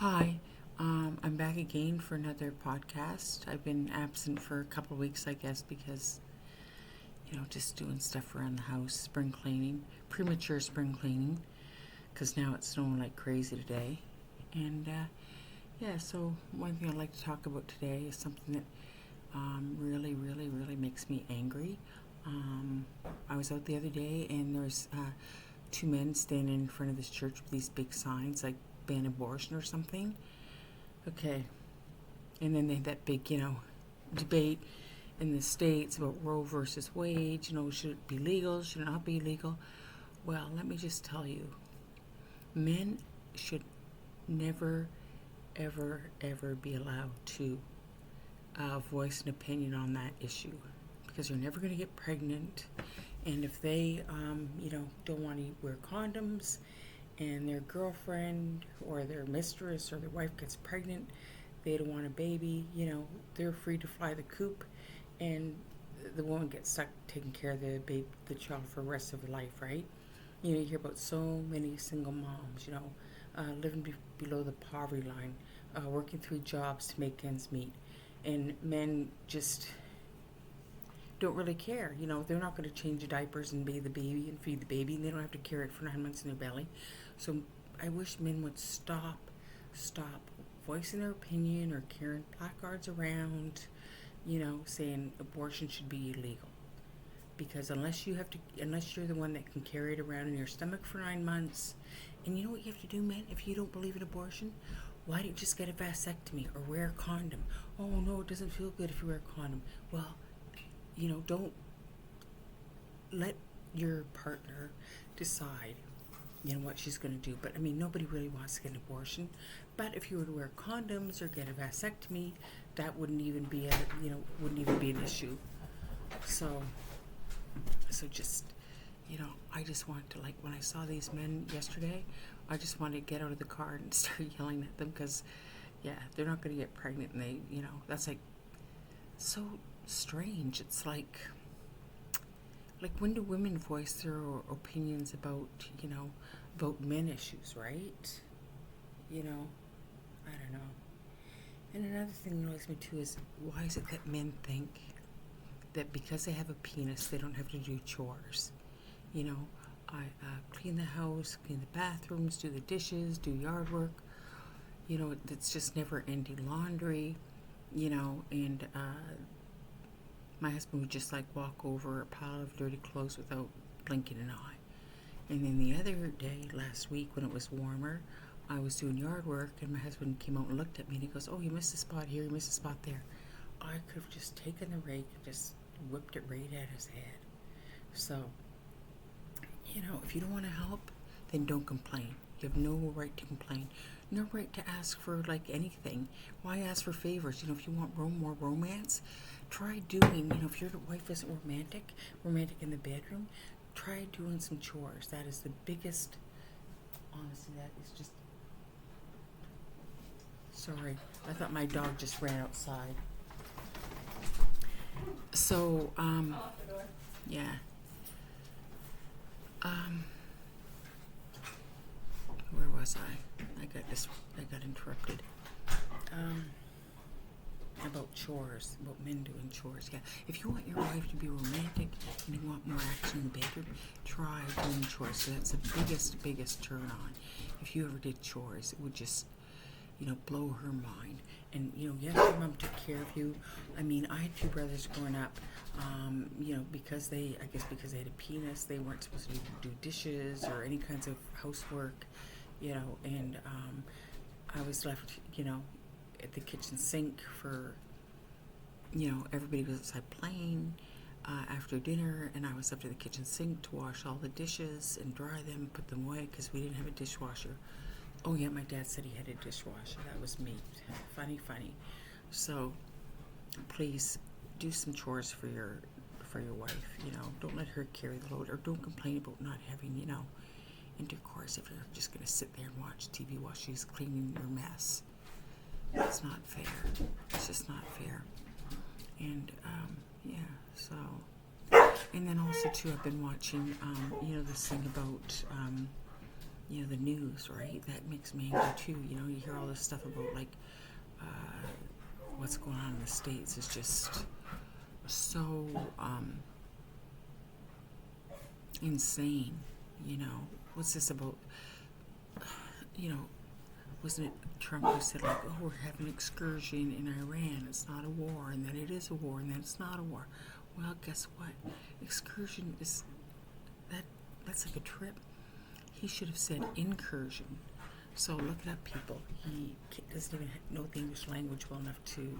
Hi, I'm back again for another podcast. I've been absent for a couple of weeks, I guess, because, just doing stuff around the house, spring cleaning, premature spring cleaning, because now it's snowing like crazy today. And, so one thing I'd like to talk about today is something that really, really, really makes me angry. Um, I was out the other day, and there's two men standing in front of this church with these big signs, like ban abortion or something. Okay. And then they had that big, debate in the States about Roe versus Wade. Should it be legal? Should it not be legal? Well, let me just tell you, men should never, ever, ever be allowed to voice an opinion on that issue because they're never going to get pregnant. And if they, don't want to wear condoms and their girlfriend or their mistress or their wife gets pregnant, they don't want a baby, they're free to fly the coop, and the woman gets stuck taking care of the child for the rest of her life, right? You hear about so many single moms, living below the poverty line, working three jobs to make ends meet, and men just don't really care. They're not going to change the diapers and bathe the baby and feed the baby, and they don't have to carry it for 9 months in their belly. So I wish men would stop voicing their opinion or carrying placards around, saying abortion should be illegal. Because unless you're the one that can carry it around in your stomach for 9 months, and you know what you have to do, men, if you don't believe in abortion, why don't you just get a vasectomy or wear a condom? Oh no, it doesn't feel good if you wear a condom. Well, don't let your partner decide, what she's going to do. But nobody really wants to get an abortion. But if you were to wear condoms or get a vasectomy, that wouldn't even be an issue. So just, I just want to, like, when I saw these men yesterday, I just wanted to get out of the car and start yelling at them because, yeah, they're not going to get pregnant, and they, that's like so strange. It's like when do women voice their opinions about men issues, right? I don't know. And another thing that annoys me too is, why is it that men think that because they have a penis they don't have to do chores? I clean the house, clean the bathrooms, do the dishes, do yard work. It's just never ending laundry. And my husband would just walk over a pile of dirty clothes without blinking an eye. And then the other day, last week, when it was warmer, I was doing yard work, and my husband came out and looked at me, and he goes, "Oh, you missed a spot here, you missed a spot there." I could have just taken the rake and just whipped it right at his head. So, if you don't want to help, then don't complain. You have no right to complain. No right to ask for, anything. Why ask for favors? If you want more romance, try doing, if your wife isn't romantic in the bedroom, try doing some chores. That is the biggest, honestly, that is just, sorry, I thought my dog just ran outside. So, yeah. Where was I? I got interrupted. About chores, about men doing chores. Yeah, if you want your wife to be romantic and you want more action in the bedroom, try doing chores. So that's the biggest turn on. If you ever did chores, it would just, blow her mind. And, yes, your mom took care of you. I had two brothers growing up, because they had a penis, they weren't supposed to do dishes or any kinds of housework, and I was left, at the kitchen sink for, everybody was outside playing after dinner, and I was up to the kitchen sink to wash all the dishes and dry them, put them away, because we didn't have a dishwasher. Oh yeah, my dad said he had a dishwasher. That was me. Funny. So, please do some chores for your wife. Don't let her carry the load, or don't complain about not having, intercourse if you're just going to sit there and watch TV while she's cleaning your mess. It's not fair. It's just not fair. And so, and then also too, I've been watching, this thing about the news, right? That makes me angry too. You hear all this stuff about like what's going on in the States is just so insane. What's this about? Wasn't it Trump who said like, oh, we're having an excursion in Iran, it's not a war, and then it is a war, and then it's not a war. Well, guess what? Excursion is that's like a trip. He should have said incursion. So look it up, people. He doesn't even know the English language well enough to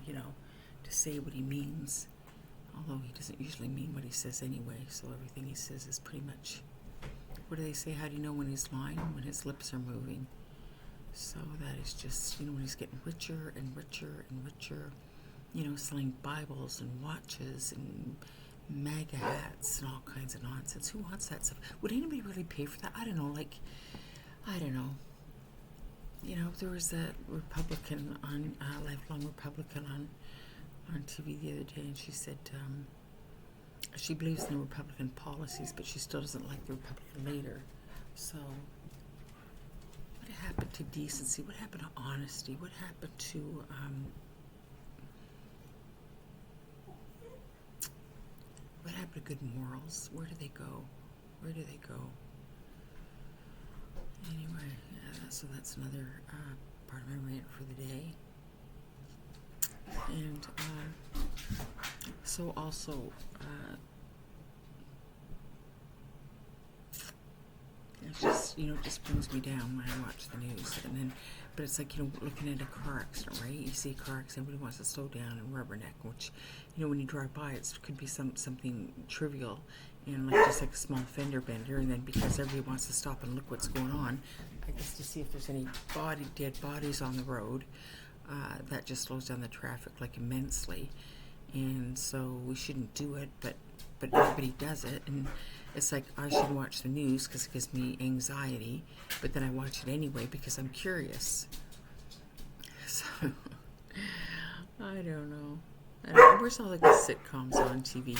say what he means. Although he doesn't usually mean what he says anyway, so everything he says is pretty much, what do they say? How do you know when he's lying? When his lips are moving. So that is just, when he's getting richer and richer and richer, selling Bibles and watches and MAGA hats and all kinds of nonsense. Who wants that stuff? Would anybody really pay for that? I don't know. There was a Republican on, lifelong Republican on TV the other day, and she said she believes in the Republican policies, but she still doesn't like the Republican leader. So what happened to decency? What happened to honesty? What happened to good morals? Where do they go? Anyway, so that's another part of my rant for the day. And so also it's just, it just brings me down when I watch the news. And then, but it's like, looking at a car accident, right? You see a car accident, everybody wants to slow down and rubberneck, which, when you drive by, it could be something trivial and just like a small fender bender. And then because everybody wants to stop and look what's going on, I guess to see if there's any dead bodies on the road, that just slows down the traffic like immensely. And so we shouldn't do it, but everybody does it. And it's like, I shouldn't watch the news because it gives me anxiety, but then I watch it anyway because I'm curious. So, I don't know. Where's all the good sitcoms on TV,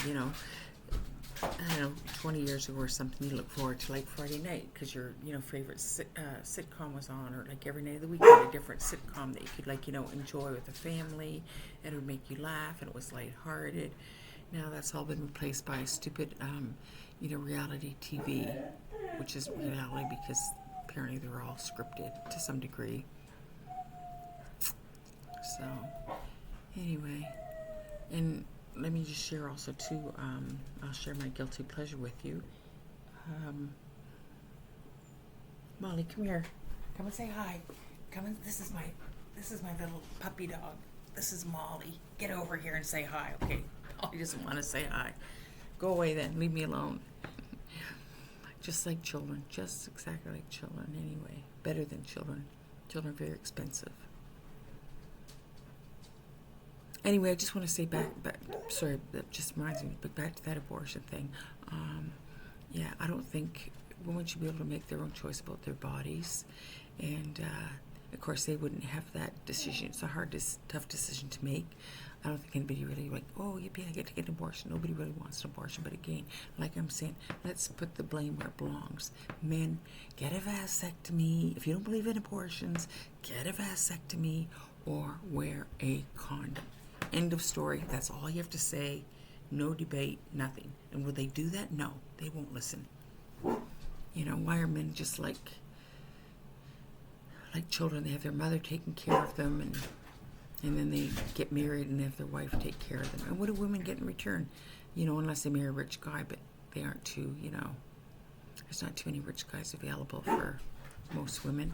I don't know, 20 years ago or something, you look forward to like Friday night because your, favorite sitcom was on, or like every night of the week you had a different sitcom that you could enjoy with the family, and it would make you laugh, and it was lighthearted. Now that's all been replaced by stupid, reality TV, which is reality because apparently they're all scripted to some degree. So, anyway, and let me just share also too, I'll share my guilty pleasure with you. Molly, come here. Come and say hi. Come and, this is my little puppy dog. This is Molly. Get over here and say hi, okay? Molly doesn't want to say hi. Go away then. Leave me alone. Just like children. Just exactly like children anyway. Better than children. Children are very expensive. Anyway, I just want to say back, sorry, that just reminds me, but back to that abortion thing. I don't think women should be able to make their own choice about their bodies. And, of course, they wouldn't have that decision. It's a tough decision to make. I don't think anybody really oh, yippee, I get to get an abortion. Nobody really wants an abortion. But again, like I'm saying, let's put the blame where it belongs. Men, get a vasectomy. If you don't believe in abortions, get a vasectomy or wear a condom. End of story. That's all you have to say. No debate, nothing. And will they do that? No, they won't listen. Why are men just like children? They have their mother taking care of them, and then they get married and have their wife take care of them. And what do women get in return? Unless they marry a rich guy, but they aren't too, there's not too many rich guys available for most women.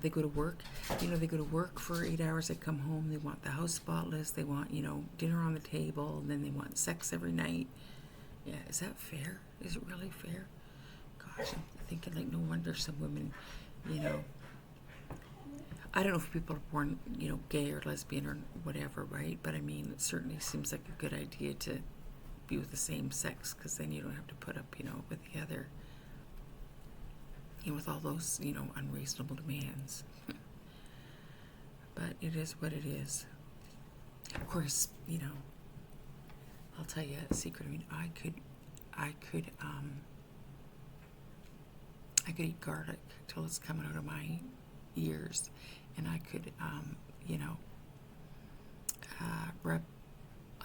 They go to work. They go to work for 8 hours. They come home. They want the house spotless. They want, dinner on the table. And then they want sex every night. Yeah, is that fair? Is it really fair? Gosh, I'm thinking no wonder some women, I don't know if people are born, gay or lesbian or whatever, right? But I mean, it certainly seems like a good idea to be with the same sex, because then you don't have to put up, with the other. With all those, unreasonable demands. But it is what it is. Of course, I'll tell you a secret. I mean, I could I could eat garlic till it's coming out of my ears, and I could, rub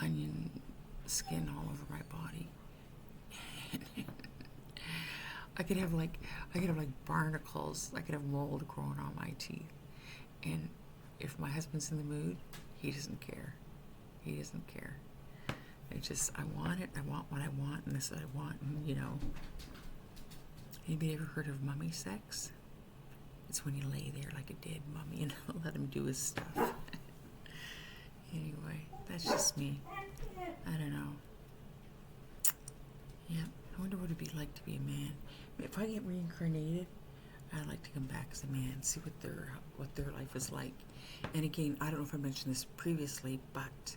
onion skin all over my body. I could have like barnacles. I could have mold growing on my teeth. And if my husband's in the mood, he doesn't care. He doesn't care. I want it. I want what I want, and this is what I want. And anybody ever heard of mummy sex? It's when you lay there like a dead mummy and let him do his stuff. Anyway, that's just me. I don't know. Yeah, I wonder what it'd be like to be a man. If I get reincarnated, I'd like to come back as a man, see what their life is like. And again, I don't know if I mentioned this previously, but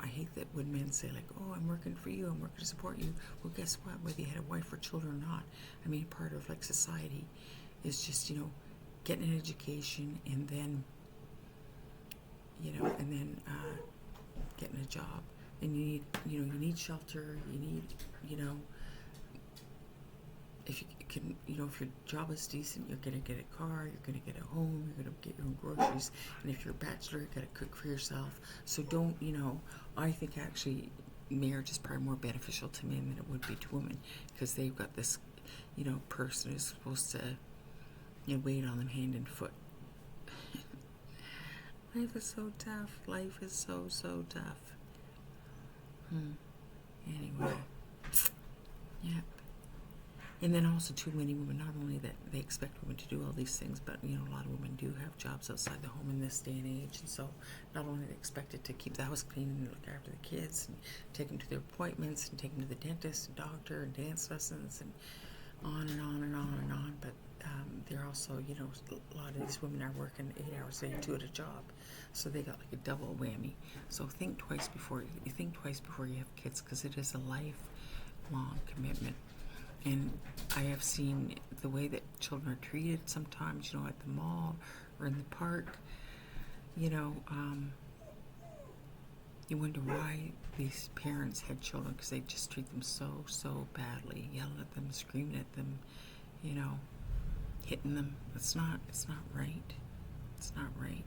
I hate that when men say like, "Oh, I'm working for you, I'm working to support you." Well, guess what? Whether you had a wife or children or not, I mean, part of like society is just getting an education and then getting a job. And you need shelter. You need if you can, if your job is decent, you're going to get a car, you're going to get a home, you're going to get your own groceries. And if you're a bachelor, you've got to cook for yourself. So don't, I think actually marriage is probably more beneficial to men than it would be to women, because they've got this, person who's supposed to, wait on them hand and foot. Life is so tough. Life is so, so tough. Anyway. Yep. And then also too many women, not only that they expect women to do all these things, but a lot of women do have jobs outside the home in this day and age, and so not only are they expected to keep the house clean and look after the kids and take them to their appointments and take them to the dentist and doctor and dance lessons and on and on and on and on, but they're also, a lot of these women are working 8 hours a day, 2 at a job, so they got like a double whammy. So think twice before you have kids, because it is a lifelong commitment. And I have seen the way that children are treated sometimes, at the mall or in the park. You wonder why these parents had children, because they just treat them so, so badly, yelling at them, screaming at them, hitting them. It's not right. It's not right.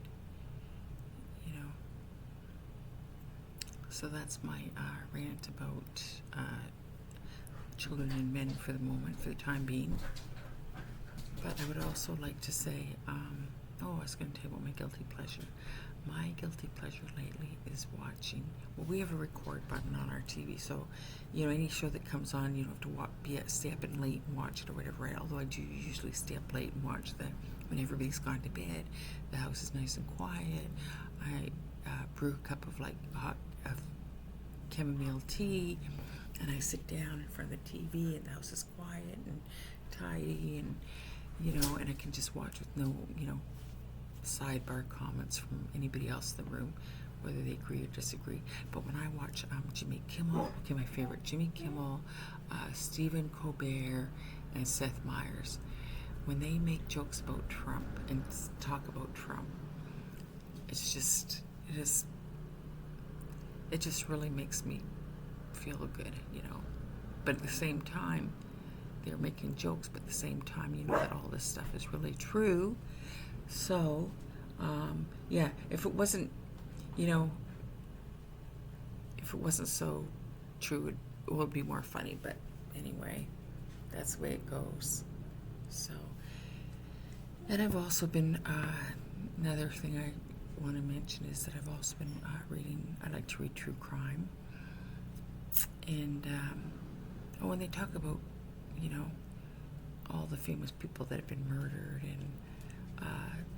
So that's my rant about children and men for the moment, for the time being. But I would also like to say, I was going to tell you about my guilty pleasure. My guilty pleasure lately is watching. Well, we have a record button on our TV, so any show that comes on, you don't have to stay up and late and watch it or whatever. Right? Although I do usually stay up late and watch when everybody's gone to bed. The house is nice and quiet. I brew a cup of of chamomile tea, and I sit down in front of the TV, and the house is quiet and tidy, and and I can just watch with no sidebar comments from anybody else in the room, whether they agree or disagree. But when I watch Jimmy Kimmel, my favorite, Jimmy Kimmel, Stephen Colbert, and Seth Meyers, when they make jokes about Trump and talk about Trump, it just really makes me feel good, But at the same time, they're making jokes, but at the same time, that all this stuff is really true. So, if it wasn't, if it wasn't so true, it would be more funny. But anyway, that's the way it goes. So, and I've also been, another thing I want to mention is that I've also been reading, I like to read true crime. And when they talk about, all the famous people that have been murdered,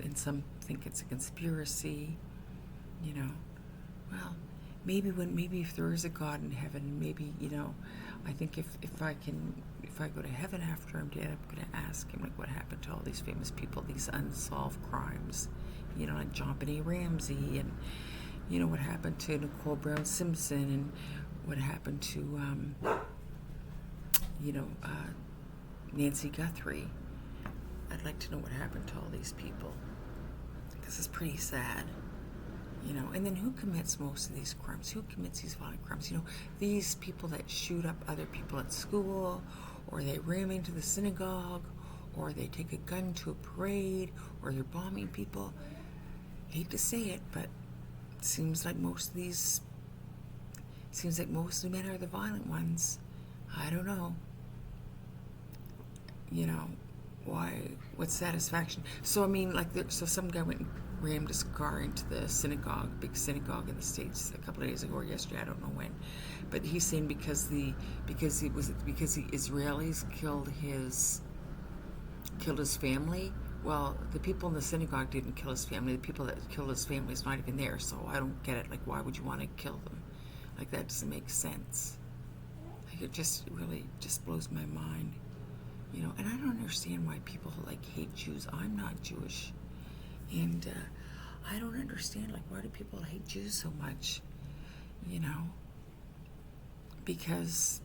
and some think it's a conspiracy, well, maybe if there is a God in heaven, maybe, I think if I go to heaven after I'm dead, I'm going to ask him, what happened to all these famous people, these unsolved crimes, like John Benet Ramsey, and, what happened to Nicole Brown Simpson, and what happened to, Nancy Guthrie. I'd like to know what happened to all these people, because it's pretty sad, and then who commits most of these crimes? Who commits these violent crimes? These people that shoot up other people at school, or they ram into the synagogue, or they take a gun to a parade, or they're bombing people. Hate to say it, but it seems like most of the men are the violent ones. I don't know. Why? What satisfaction? So I mean, so some guy went and rammed his car into the synagogue, big synagogue in the States, a couple of days ago or yesterday, I don't know when. But he's saying because the Israelis killed his family. Well, the people in the synagogue didn't kill his family. The people that killed his family is not even there. So I don't get it. Like, why would you want to kill them? Like, that doesn't make sense. Like, it really blows my mind. And I don't understand why people hate Jews. I'm not Jewish, and I don't understand why do people hate Jews so much? Because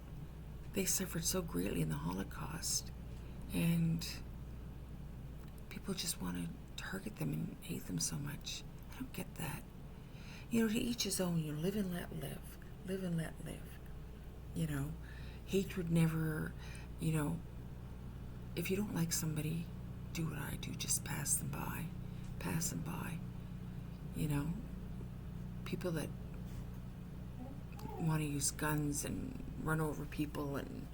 they suffered so greatly in the Holocaust, and people just want to target them and hate them so much. I don't get that. To each his own. Live and let live. Live and let live. Hatred never. If you don't like somebody, do what I do. Just pass them by. Pass them by. People that want to use guns and run over people and,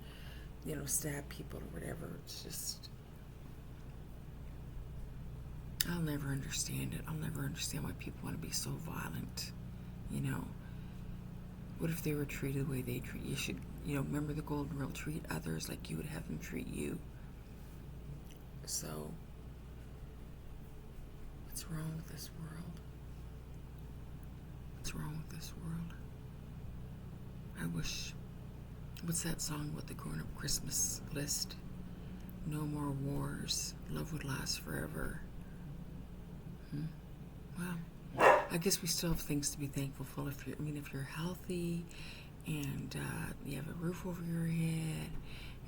stab people or whatever. It's just, I'll never understand it. I'll never understand why people want to be so violent. What if they were treated the way they treat you? Should, remember the golden rule, treat others like you would have them treat you. So, what's wrong with this world? What's wrong with this world? I wish, what's that song with the grown-up Christmas list? No more wars, love would last forever. Well, I guess we still have things to be thankful for. If you're healthy, and you have a roof over your head,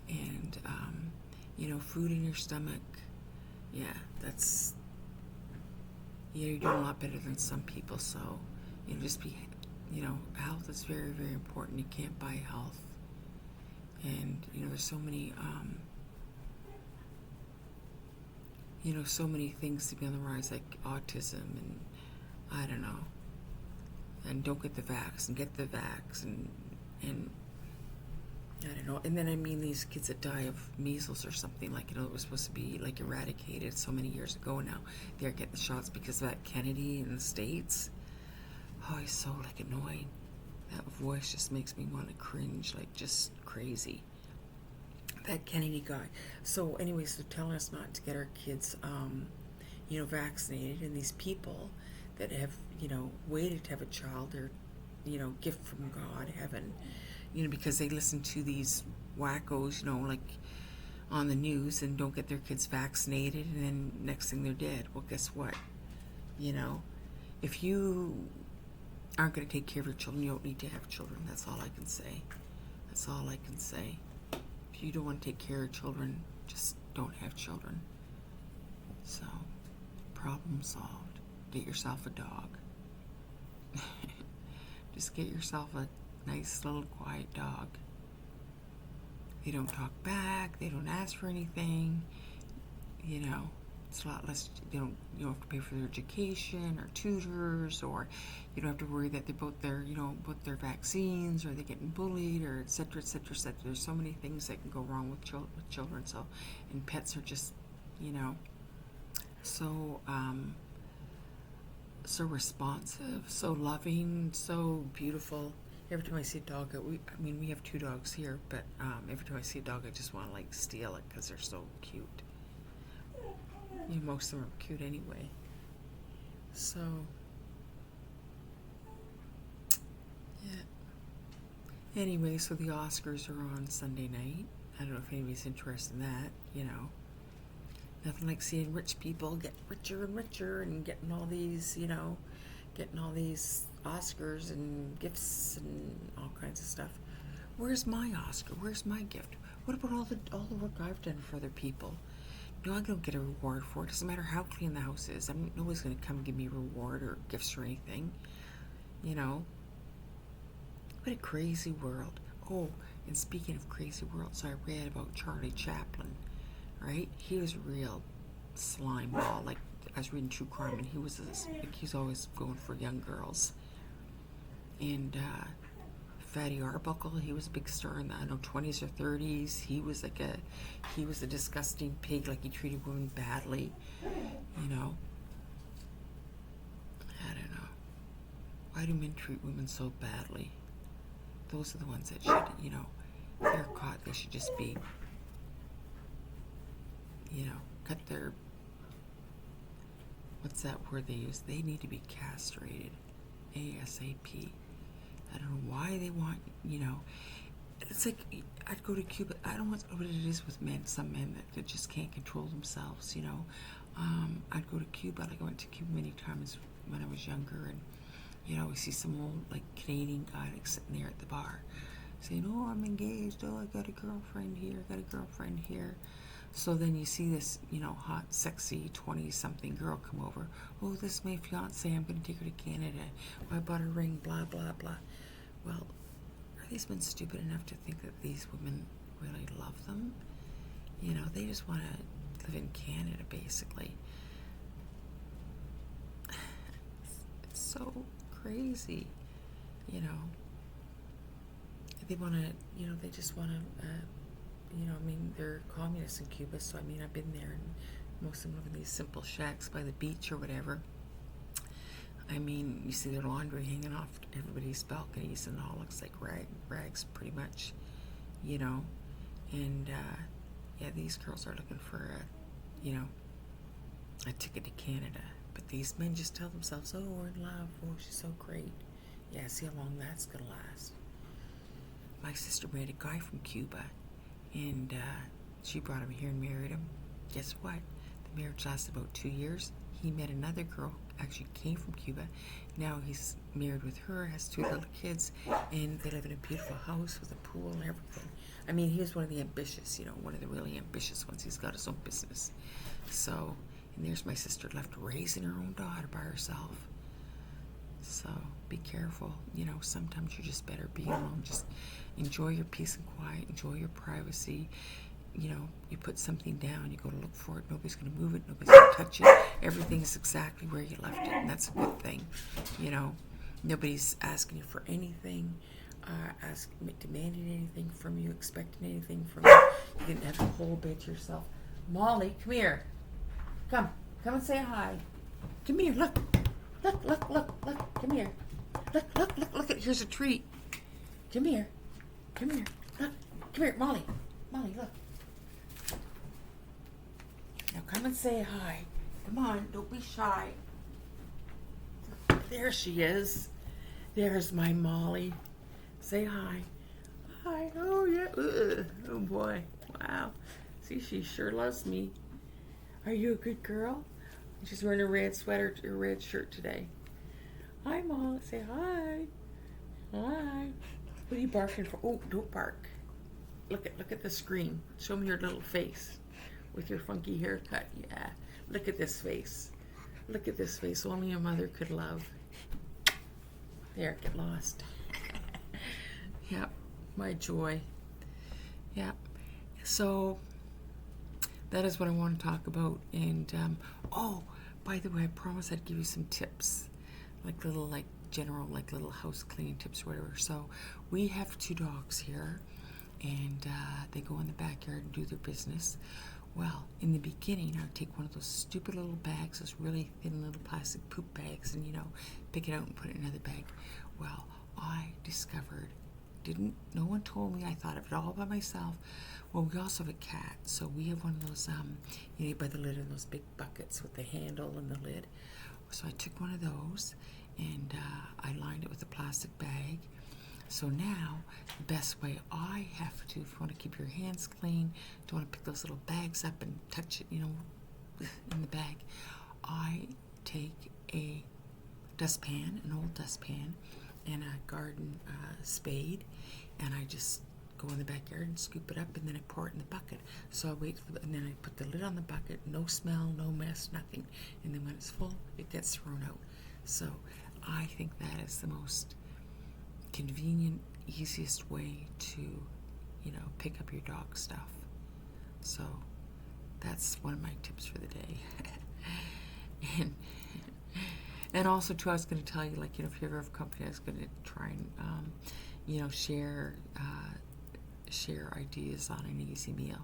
and food in your stomach, that's, you're doing a lot better than some people. So, just be, health is very, very important. You can't buy health, and there's so many, so many things to be on the rise, like autism, and I don't know, and don't get the vax, and get the vax, and I don't know. And then these kids that die of measles or something, it was supposed to be eradicated so many years ago. Now they're getting the shots because of that Kennedy in the States. Oh, he's so annoying. That voice just makes me want to cringe, just crazy. That Kennedy guy. So anyways, they're telling us not to get our kids, vaccinated, and these people that have, waited to have a child, or, gift from God, heaven, because they listen to these wackos, on the news, and don't get their kids vaccinated, and then next thing they're dead. Well, guess what? If you aren't going to take care of your children, you don't need to have children. That's all I can say. That's all I can say. If you don't want to take care of children, just don't have children. So, problem solved. Get yourself a dog. Just get yourself a nice little quiet dog. They don't talk back. They don't ask for anything. It's a lot less. You don't have to pay for their education or tutors, or you don't have to worry that they both their vaccines, or they're getting bullied, or et cetera, et cetera, et cetera. There's so many things that can go wrong with children. So, and pets are just, so so responsive, so loving, so beautiful. Every time I see a dog, we have 2 dogs here, but every time I see a dog, I just want to steal it because they're so cute. Most of them are cute anyway. So, yeah. Anyway, so the Oscars are on Sunday night. I don't know if anybody's interested in that, Nothing like seeing rich people get richer and richer and getting all these, Oscars and gifts and all kinds of stuff. Where's my Oscar? Where's my gift? What about all the work I've done for other people? I don't get a reward for it. Doesn't matter how clean the house is. Nobody's going to come give me a reward or gifts or anything. What a crazy world. Oh, And speaking of crazy world, so I read about Charlie Chaplin, right? He was a real slime ball. Like, I was reading true crime, and he's always going for young girls. And Fatty Arbuckle, he was a big star in the 20s or 30s. He was a disgusting pig. Like, he treated women badly. You know, I don't know. Why do men treat women so badly? Those are the ones that should, if they're caught, they should just be, cut their, what's that word they use? They need to be castrated. ASAP. I don't know why they want, it's like, I'd go to Cuba. I don't know what it is with men, some men that just can't control themselves, I'd go to Cuba. Like, I went to Cuba many times when I was younger, and, we see some old, like, Canadian guy, like, sitting there at the bar saying, oh, I'm engaged, oh, I got a girlfriend here. So then you see this, hot, sexy 20-something girl come over. Oh, this is my fiance. I'm going to take her to Canada. Oh, I bought a ring, blah, blah, blah. Well, are these men stupid enough to think that these women really love them? They just want to live in Canada, basically. It's so crazy, They want to, they just want to, they're communists in Cuba, so I've been there, and most of them live in these simple shacks by the beach or whatever. You see their laundry hanging off everybody's balconies, and it all looks like rags pretty much, and these girls are looking for a ticket to Canada, but these men just tell themselves, oh, we're in love, oh, she's so great. Yeah, see how long that's gonna last. My sister married a guy from Cuba, and she brought him here and married him. Guess what? The marriage lasted about 2 years. He met another girl, actually came from Cuba. Now he's married with her, has 2 little kids, and they live in a beautiful house with a pool and everything. He was one of the ambitious, one of the really ambitious ones. He's got his own business. So, and there's my sister left raising her own daughter by herself. So, be careful. Sometimes you're just better being alone. Just enjoy your peace and quiet. Enjoy your privacy. You put something down, you go to look for it. Nobody's going to move it. Nobody's going to touch it. Everything is exactly where you left it, and that's a good thing. Nobody's asking you for anything, demanding anything from you, expecting anything from you. You can have the whole bit yourself. Molly, come here. Come and say hi. Come here, look. Look, come here. Look, here's a treat. Come here, look, come here, Molly, look. Now come and say hi. Come on, don't be shy. There she is. There's my Molly. Say hi. Hi, oh yeah, oh boy, wow. See, she sure loves me. Are you a good girl? She's wearing a red sweater, a red shirt today. Hi, Molly. Say hi. Hi. What are you barking for? Oh, don't bark. Look at the screen. Show me your little face with your funky haircut. Yeah. Look at this face. Look at this face. Only a mother could love. There, get lost. Yep. My joy. Yep. So that is what I want to talk about. And by the way, I promised I'd give you some tips, like little, general, little house cleaning tips or whatever. So we have 2 dogs here, and they go in the backyard and do their business. Well, in the beginning, I would take one of those stupid little bags, those really thin little plastic poop bags, and pick it out and put it in another bag. Well, I discovered, no one told me, I thought of it all by myself. Well, we also have a cat, so we have one of those, by the lid of those big buckets with the handle and the lid. So I took one of those, and I lined it with a plastic bag. So now, the best way I have to, if you want to keep your hands clean, don't want to pick those little bags up and touch it, in the bag, I take a dustpan, an old dustpan, and a garden spade, and I just go in the backyard and scoop it up, and then I pour it in the bucket. So I wait and then I put the lid on the bucket, no smell, no mess, nothing. And then when it's full, it gets thrown out. So I think that is the most convenient, easiest way to pick up your dog stuff. So that's one of my tips for the day. and also too, I was going to tell you, if you ever have company, I was going to try and share ideas on an easy meal.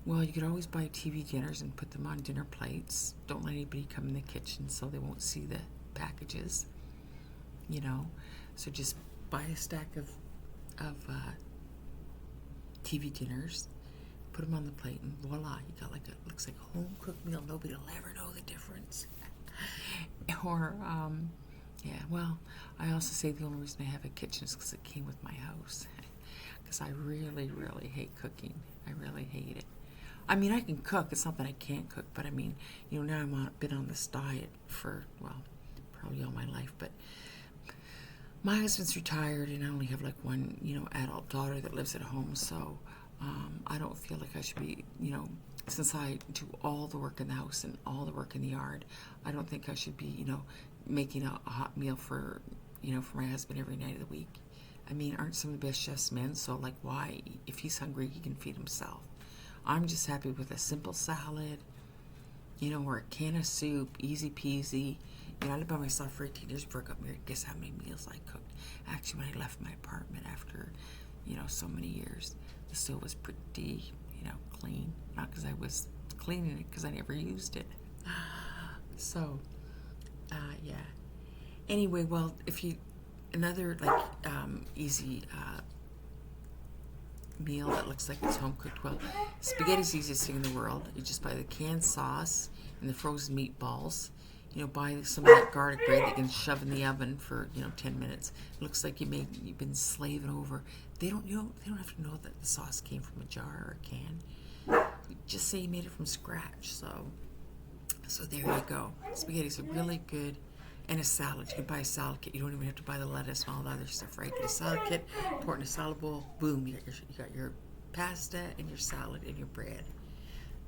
Well, you could always buy TV dinners and put them on dinner plates. Don't let anybody come in the kitchen so they won't see the packages. So just buy a stack of TV dinners, put them on the plate, and voila, you got looks like a home cooked meal. Nobody will ever know the difference. Or I also say the only reason I have a kitchen is because it came with my house. Because I really, really hate cooking. I really hate it. I mean, I can cook. It's not that I can't cook, but I mean, now I've been on this diet for, probably all my life, but my husband's retired and I only have one, adult daughter that lives at home, so I don't feel like I should be, since I do all the work in the house and all the work in the yard, I don't think I should be, making a hot meal for my husband every night of the week. I mean, aren't some of the best chefs men? So, why? If he's hungry, he can feed himself. I'm just happy with a simple salad, or a can of soup, easy peasy. I lived by myself for 18 years before I got married. Guess how many meals I cooked? Actually, when I left my apartment after, so many years, the stove was pretty, clean. Not because I was cleaning it, because I never used it. So, yeah. Anyway, well, if you, another, easy meal that looks like it's home cooked. Well, spaghetti's the easiest thing in the world. You just buy the canned sauce and the frozen meatballs. Buy some of that garlic bread that you can shove in the oven for 10 minutes. It looks like you've been slaving over. They don't have to know that the sauce came from a jar or a can. Just say you made it from scratch. So there you go. Spaghetti's are really good. And a salad. You can buy a salad kit. You don't even have to buy the lettuce and all the other stuff, right? Get a salad kit, pour it in a salad bowl, boom, you got your pasta and your salad and your bread.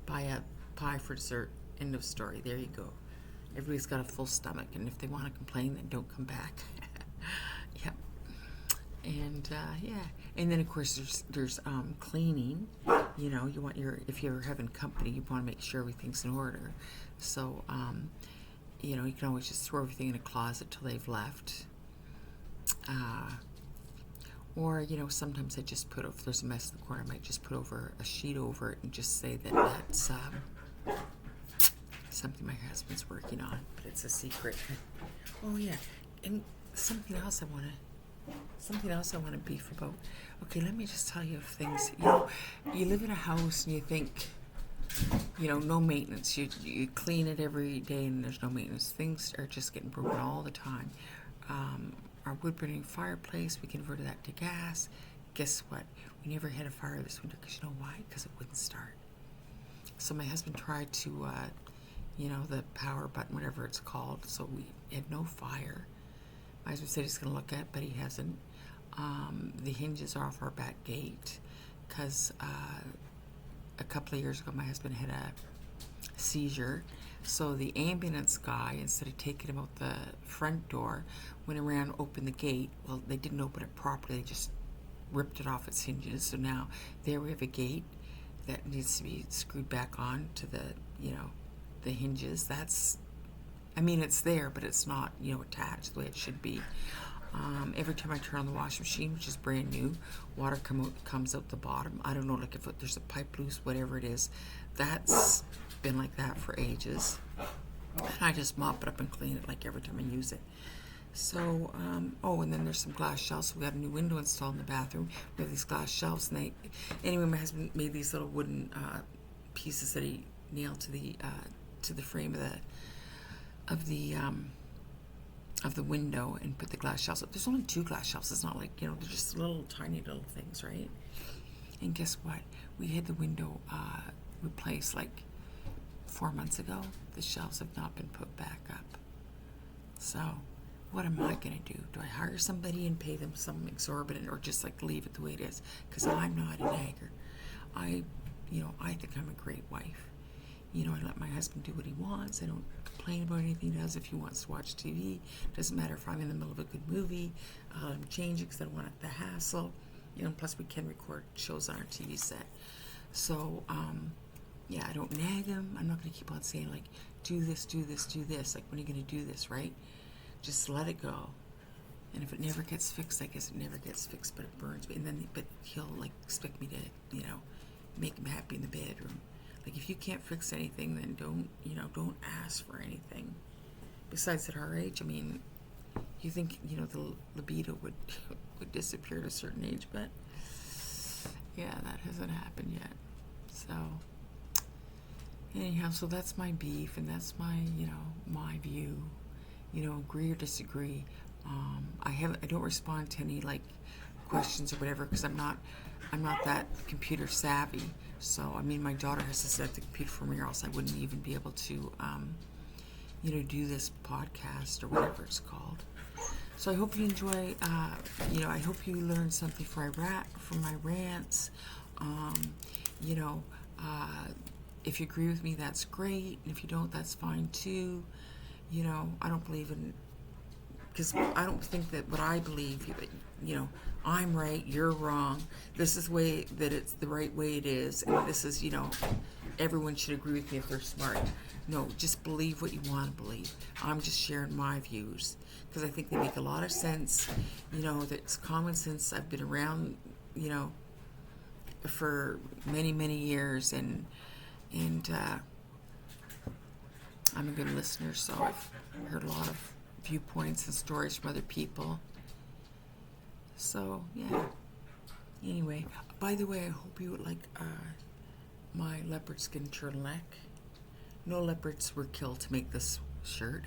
Buy a pie for dessert. End of story. There you go. Everybody's got a full stomach, and if they want to complain, then don't come back. Yep. And and then of course there's cleaning. You want if you're having company, you want to make sure everything's in order. So you can always just throw everything in a closet till they've left. Or sometimes I just put, if there's a mess in the corner, I might just put over a sheet over it and just say that's something my husband's working on, but it's a secret. Oh yeah, and something else I want to beef about. Okay, let me just tell you of things. You live in a house and you think, no maintenance. You clean it every day and there's no maintenance. Things are just getting broken all the time. Our wood-burning fireplace, we converted that to gas. Guess what? We never had a fire this winter because you know why? Because it wouldn't start. So my husband tried to, the power button, whatever it's called. So we had no fire. My husband said he's going to look at it, but he hasn't. The hinges are off our back gate because a couple of years ago my husband had a seizure. So the ambulance guy, instead of taking him out the front door, went around, opened the gate. Well, they didn't open it properly. They just ripped it off its hinges. So now there we have a gate that needs to be screwed back on to the, the hinges. It's there, but it's not, attached the way it should be. Every time I turn on the washing machine, which is brand new, water comes out the bottom. I don't know, if there's a pipe loose, whatever it is. That's been like that for ages. And I just mop it up and clean it every time I use it. So, and then there's some glass shelves. So we have a new window installed in the bathroom. We have these glass shelves, and anyway, my husband made these little wooden pieces that he nailed to the frame of the window and put the glass shelves up. There's only 2 glass shelves. It's not they're just little tiny little things, right? And guess what? We had the window replaced 4 months ago. The shelves have not been put back up. So what am I going to do? Do I hire somebody and pay them some exorbitant, or just leave it the way it is? Because I'm not an agger. I think I'm a great wife. I let my husband do what he wants. I don't complain about anything he does. If he wants to watch TV, doesn't matter if I'm in the middle of a good movie. I'll let him change it because I don't want the hassle. You know, plus we can record shows on our TV set. So, yeah, I don't nag him. I'm not going to keep on saying, like, do this, do this, do this. Like, when are you going to do this, right? Just let it go. And if it never gets fixed, I guess it never gets fixed, but it burns me. And then, but he'll, like, expect me to, you know, make him happy in the bedroom. Like, if you can't fix anything, then don't ask for anything. Besides, at our age, I mean, you think, the libido would disappear at a certain age, but yeah, that hasn't happened yet. So anyhow, so that's my beef, and that's my, my view. Agree or disagree. I don't respond to any like questions or whatever because I'm not that computer savvy. So I mean, my daughter has to set the computer for me, or else I wouldn't even be able to, do this podcast or whatever it's called. So I hope you enjoy. I hope you learned something from my rants. If you agree with me, that's great. And if you don't, that's fine too. I don't believe in, because I don't think that what I believe, I'm right, you're wrong. This is the way that it's the right way it is, and this is, everyone should agree with me if they're smart. No, just believe what you want to believe. I'm just sharing my views because I think they make a lot of sense. That's common sense. I've been around, for many, many years, and I'm a good listener, so I've heard a lot of viewpoints and stories from other people. So, yeah. Anyway, by the way, I hope you would like my leopard skin turtleneck. No leopards were killed to make this shirt.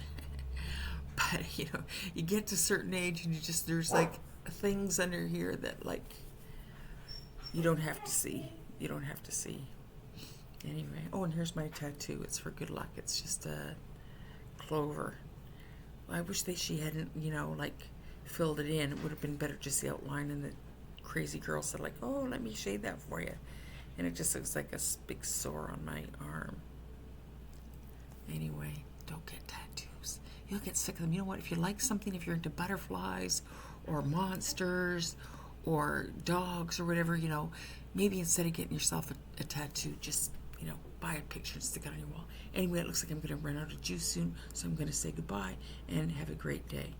But, you get to a certain age and there's like things under here that like you don't have to see. You don't have to see. Anyway, and here's my tattoo. It's for good luck. It's just a clover. I wish she hadn't, filled it in. It would have been better just the outline, and the crazy girl said, like, oh, let me shade that for you. And it just looks like a big sore on my arm. Anyway, don't get tattoos. You'll get sick of them. You know what? If you like something, if you're into butterflies or monsters or dogs or whatever, maybe instead of getting yourself a tattoo, just, buy a picture and stick it on your wall. Anyway, it looks like I'm going to run out of juice soon, so I'm going to say goodbye and have a great day.